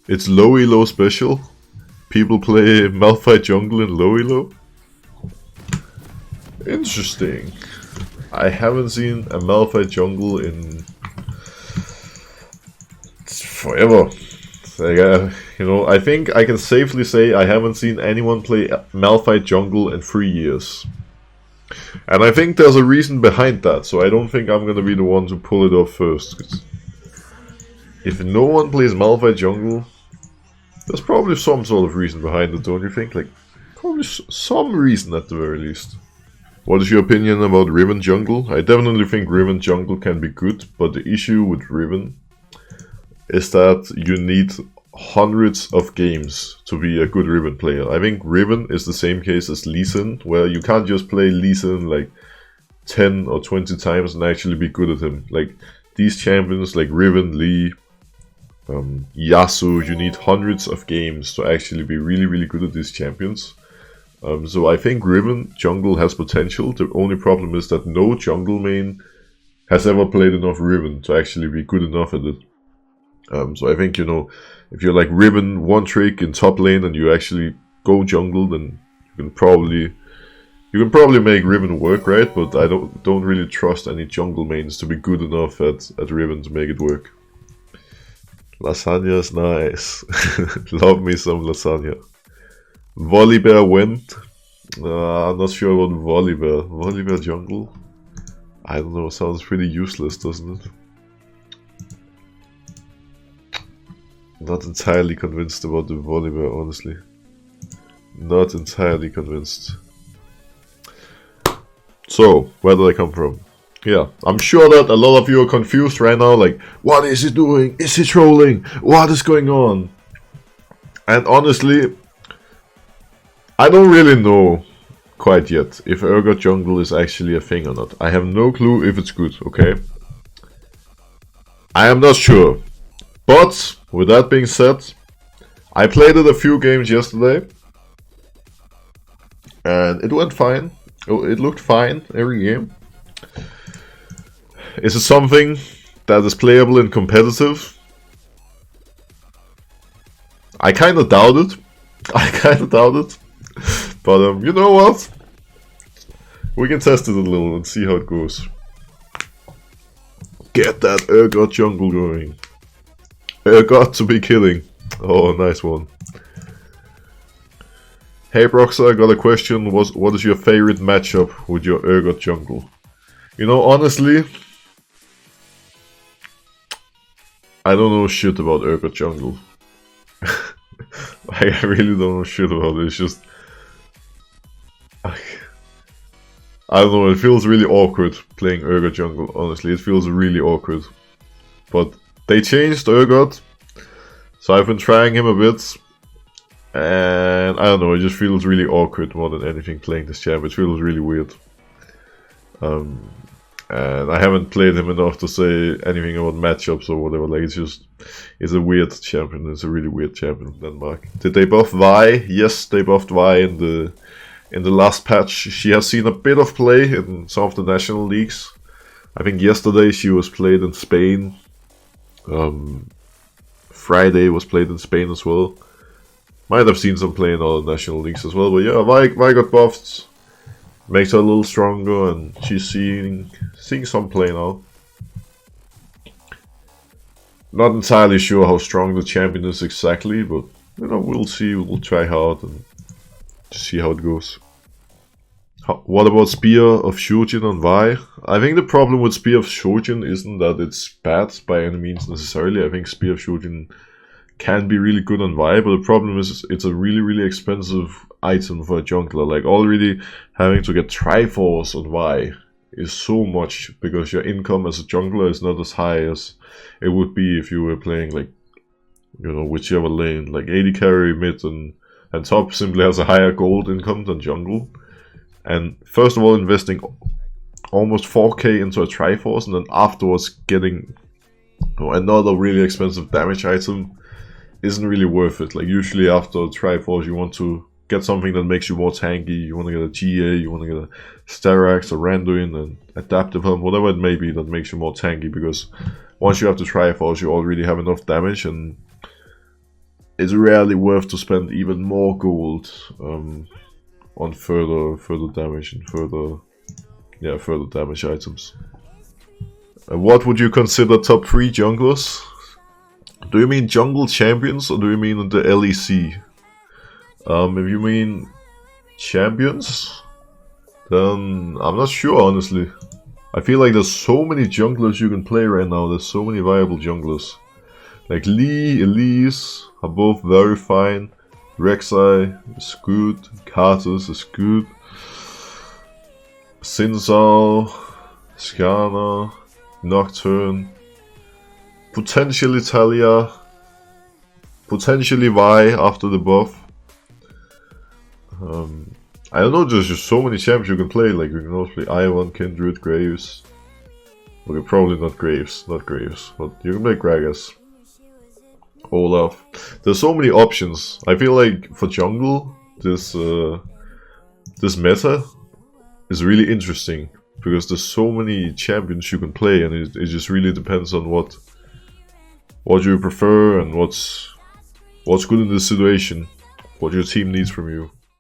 It's low elo special. People play Malphite jungle in low elo. Interesting. I haven't seen a Malphite jungle in forever. Like, you know, I think I can safely say I haven't seen anyone play Malphite jungle in 3 years. And I think there's a reason behind that, so I don't think I'm gonna be the one to pull it off first. 'Cause if no one plays Malphite jungle, there's probably some sort of reason behind it, don't you think? Like, probably some reason at the very least. What is your opinion about Riven jungle? I definitely think Riven jungle can be good, but the issue with Riven is that you need hundreds of games to be a good Riven player. I think Riven is the same case as Lee Sin, where you can't just play Lee Sin like 10 or 20 times and actually be good at him. Like, these champions like Riven, Lee, Yasuo, you need hundreds of games to actually be really good at these champions. So I think Riven jungle has potential. The only problem is that no jungle main has ever played enough Riven to actually be good enough at it. So I think, you know, if you're like Riven one trick in top lane and you actually go jungle, then you can probably make Riven work, right? But I don't really trust any jungle mains to be good enough at Riven to make it work. Lasagna is nice. Love me some lasagna. Volibear went. I'm not sure about Volibear. Volibear jungle? I don't know, sounds pretty useless, doesn't it? Not entirely convinced about the Volibear, honestly. Not entirely convinced. So, where did I come from? Yeah, I'm sure that a lot of you are confused right now, like, what is he doing? Is he trolling? What is going on? And honestly, I don't really know quite yet if Urgot jungle is actually a thing or not. I have no clue if it's good, okay? I am not sure. But, with that being said, I played it a few games yesterday. And it went fine. It looked fine every game. Is it something that is playable in competitive? I kinda doubt it. But you know what? We can test it a little and see how it goes. Get that Urgot jungle going. Urgot to be killing. Oh, nice one. Hey Broxah, I got a question. What is your favorite matchup with your Urgot jungle? You know, honestly, I don't know shit about Urgot jungle. I really don't know shit about it. It's just, I don't know, it feels really awkward playing Urgot jungle, honestly. It feels really awkward. But they changed Urgot, so I've been trying him a bit. And I don't know, it just feels really awkward more than anything playing this champ. It feels really weird. And I haven't played him enough to say anything about matchups or whatever. Like, it's a weird champion. It's a really weird champion in Denmark. Did they buff Vi? Yes, they buffed Vi in the last patch. She has seen a bit of play in some of the national leagues. I think yesterday she was played in Spain. Friday was played in Spain as well. Might have seen some play in other national leagues as well. But yeah, Vi got buffed. Makes her a little stronger, and she's seeing some play now. Not entirely sure how strong the champion is exactly, but you know, we'll see. We'll try hard and see how it goes. What about Spear of Shujin on Vi? I think the problem with Spear of Shujin isn't that it's bad by any means necessarily. I think Spear of Shujin can be really good on Vi, but the problem is it's a really expensive item for a jungler. Like, already having to get Triforce on Vi is so much, because your income as a jungler is not as high as it would be if you were playing, like, you know, whichever lane. Like, AD carry, mid, and top simply has a higher gold income than jungle. And first of all, investing almost 4k into a Triforce, and then afterwards getting, you know, another really expensive damage item isn't really worth it. Like, usually after Triforce you want to get something that makes you more tanky. You want to get a GA, you want to get a Starax, a Randuin, and Adaptive Helm, whatever it may be that makes you more tanky, because once you have the Triforce you already have enough damage, and it's rarely worth to spend even more gold on further damage and further damage items. What would you consider top 3 junglers? Do you mean jungle champions or do you mean the LEC? If you mean champions, then I'm not sure, honestly. I feel like there's so many junglers you can play right now. There's so many viable junglers. Like Lee, Elise are both very fine. Rek'Sai is good. Karthus is good. Sinzal, Skarner, Nocturne, potentially Talia, potentially Vi after the buff. I don't know, there's just so many champions you can play. Like you can also play Ivern, Kindred, Graves. Okay, probably not Graves, but you can play Gragas, Olaf. There's so many options. I feel like for jungle, this meta is really interesting because there's so many champions you can play, and it just really depends on what you prefer and what's good in this situation, what your team needs from you.